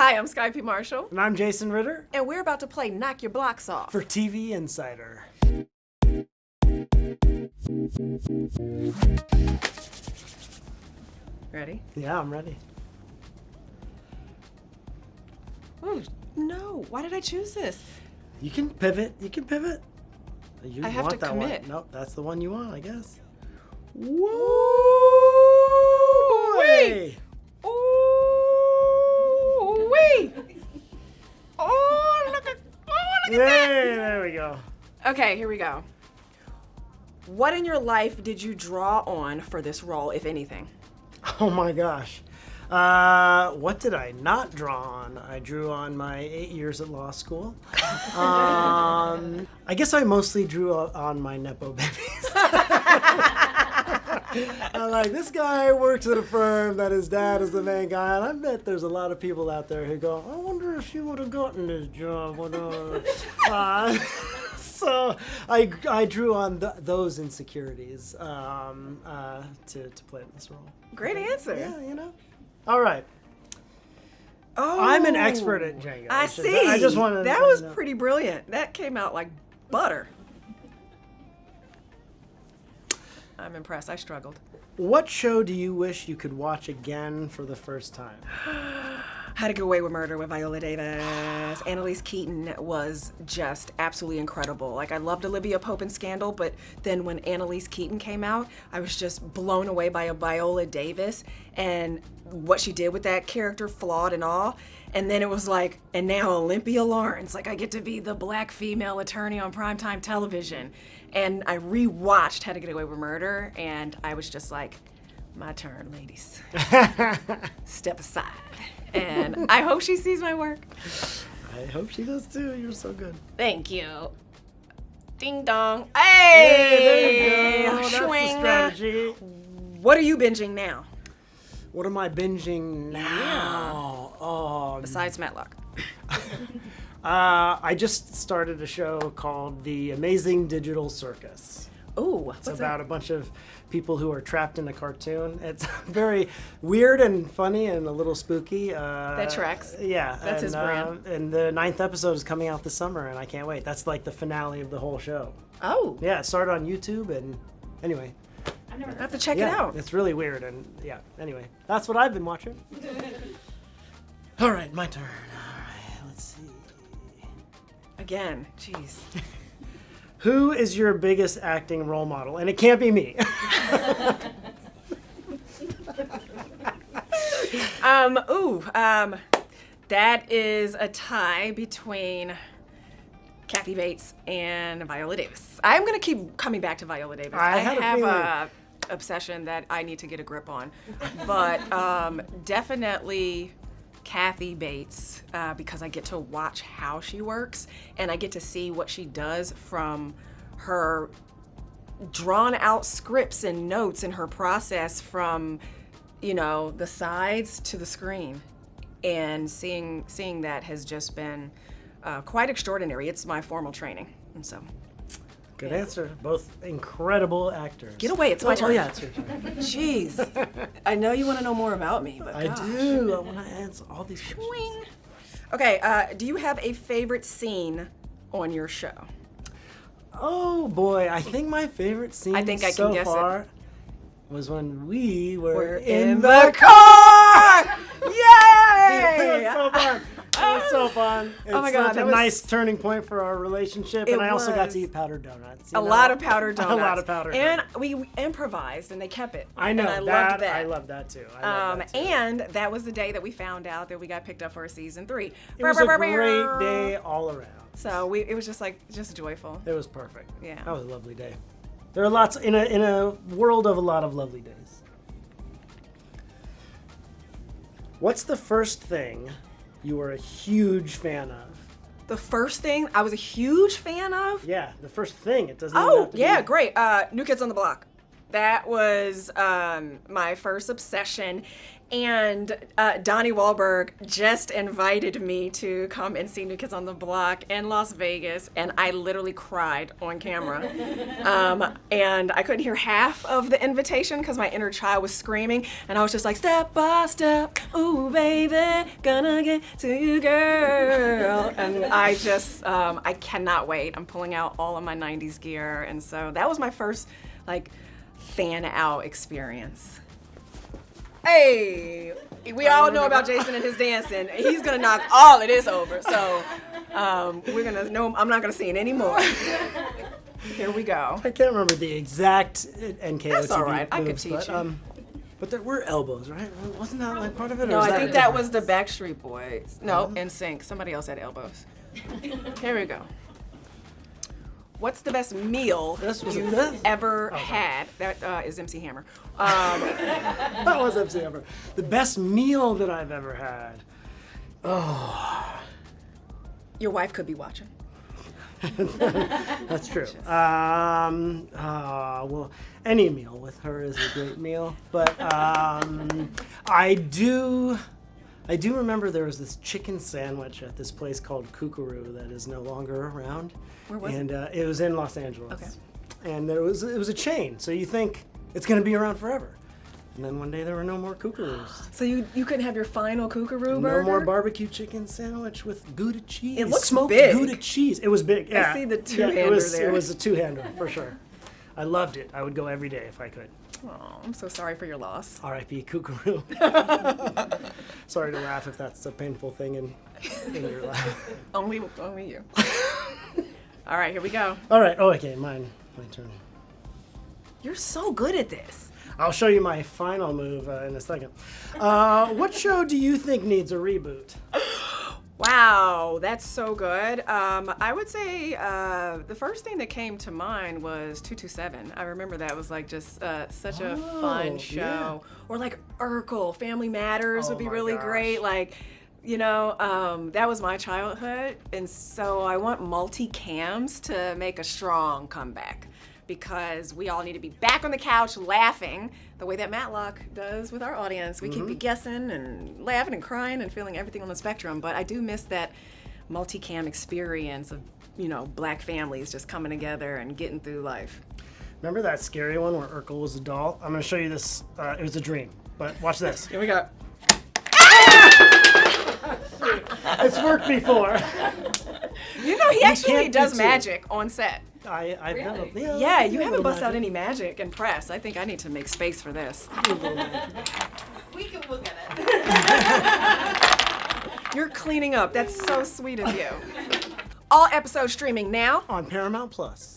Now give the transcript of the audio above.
Hi, I'm Skye Marshall. And I'm Jason Ritter. And we're about to play Knock Your Blocks Off. For TV Insider. Ready? Yeah, I'm ready. Oh, no. Why did I choose this? You can pivot. You I have to commit. One. Nope, that's the one you want, I guess. Woo! Wait! Ooh, wee! Look at Hey, there we go. Okay, here we go. What in your life did you draw on for this role, if anything? Oh my gosh. What did I not draw on? I drew on my 8 years at law school. I guess I mostly drew on my Nepo babies. I'm like, this guy works at a firm that his dad is the main guy, and I bet there's a lot of people out there who go, I wonder if she would have gotten this job. So I drew on those insecurities to play this role. Great answer. Yeah, you know. All right. Oh, I'm an expert at Jenga. I see. I just wanted that was pretty brilliant. That came out like butter. I'm impressed. I struggled. What show do you wish you could watch again for the first time? How to Get Away with Murder with Viola Davis. Annalise Keaton was just absolutely incredible. Like, I loved Olivia Pope in Scandal, but then when Annalise Keaton came out, I was just blown away by Viola Davis and what she did with that character, flawed and all. And then it was like, and now Olympia Lawrence, like I get to be the black female attorney on primetime television. And I rewatched How to Get Away with Murder, and I was just like, my turn, ladies. Step aside. And I hope she sees my work. I hope she does too. You're so good. Thank you. Ding dong. Hey! There you go. That's the Swing. strategy. What are you binging now? What am I binging now? Besides Matlock. I just started a show called The Amazing Digital Circus. Ooh, It's about a bunch of people who are trapped in a cartoon. It's very weird and funny and a little spooky. That tracks. Yeah. That's his brand. And the 9th episode is coming out this summer, and I can't wait. That's like the finale of the whole show. Oh. Yeah, it started on YouTube, and anyway. I have to check it out. It's really weird, and yeah, anyway. That's what I've been watching. All right, my turn. All right, let's see. Again, jeez. Who is your biggest acting role model? And it can't be me. That is a tie between Kathy Bates and Viola Davis. I'm going to keep coming back to Viola Davis. I have a obsession that I need to get a grip on. But definitely Kathy Bates, because I get to watch how she works and I get to see what she does from her drawn out scripts and notes and her process from, you know, the sides to the screen. And seeing that has just been quite extraordinary. It's my formal training, and so. Good answer. Both incredible actors. Get away, it's my turn. Oh yeah, it's your turn. Jeez. I know you want to know more about me, but I gosh. do. I want to answer all these questions. Swing. Okay, do you have a favorite scene on your show? Oh boy, I think my favorite scene I think I so can guess far it. was when we were in the car! Yay! It was so fun. It was so fun. It's Oh my God, such a that was- nice turning point for our relationship, It and I also got was. to eat powdered donuts. A lot of powdered donuts. A lot of powdered And donuts. we improvised, and they kept it. I know and I that. loved that. I love that too. I love that too. And that was the day that we found out that we got picked up for season 3. It was a great day all around. So it was just joyful. It was perfect. Yeah. That was a lovely day. There are lots in a world of a lot of lovely days. What's the first thing you were a huge fan of? The first thing I was a huge fan of. Yeah, the first thing. It doesn't. Even Oh have to yeah, be... great. New Kids on the Block. That was my first obsession. And Donnie Wahlberg just invited me to come and see New Kids on the Block in Las Vegas, and I literally cried on camera. And I couldn't hear half of the invitation because my inner child was screaming, and I was just like, step by step, ooh baby, gonna get to you, girl. And I just, I cannot wait. I'm pulling out all of my 90s gear, and so that was my first, like, fan out experience. Hey, we all know about Jason and his dancing. He's gonna knock all of this over. So I'm not gonna see it anymore. Here we go. I can't remember the exact NKOTB That's all right. I could moves, teach you. But there were elbows, right? Wasn't that like part of it? No, I think that was the Backstreet Boys. No, NSYNC. Somebody else had elbows. Here we go. What's the best meal you've ever had? That is MC Hammer. That was MC Hammer. The best meal that I've ever had. Oh. Your wife could be watching. That's true. Well, any meal with her is a great meal. But I do remember there was this chicken sandwich at this place called Kookaroo that is no longer around. Where was it? And it was in Los Angeles. Okay. And it was a chain, so you think it's going to be around forever. And then one day there were no more Kookaroos. So you couldn't have your final Kookaroo burger? No more barbecue chicken sandwich with Gouda cheese. It looks smoked big. Gouda cheese. It was big. Yeah. I see the two-hander there. It was a two-hander for sure. I loved it. I would go every day if I could. Oh, I'm so sorry for your loss. R.I.P. Kookaroo. Sorry to laugh if that's a painful thing in your life. Only you. All right, here we go. All right. Oh, okay. My turn. You're so good at this. I'll show you my final move in a second. What show do you think needs a reboot? Wow, that's so good. I would say the first thing that came to mind was 227. I remember that was like just such a fun show. Yeah. Or like Urkel, Family Matters would be really gosh. great. Like, that was my childhood. And so I want multi-cams to make a strong comeback, because we all need to be back on the couch laughing the way that Matlock does with our audience. We keep guessing and laughing and crying and feeling everything on the spectrum, but I do miss that multicam experience of, black families just coming together and getting through life. Remember that scary one where Urkel was a doll? I'm going to show you this. It was a dream, but watch this. Here we go. It's worked before. He actually does magic on set. I've Really? done Yeah, you haven't bust out any magic in press. I think I need to make space for this. We can look at it. You're cleaning up. That's so sweet of you. All episodes streaming now on Paramount Plus.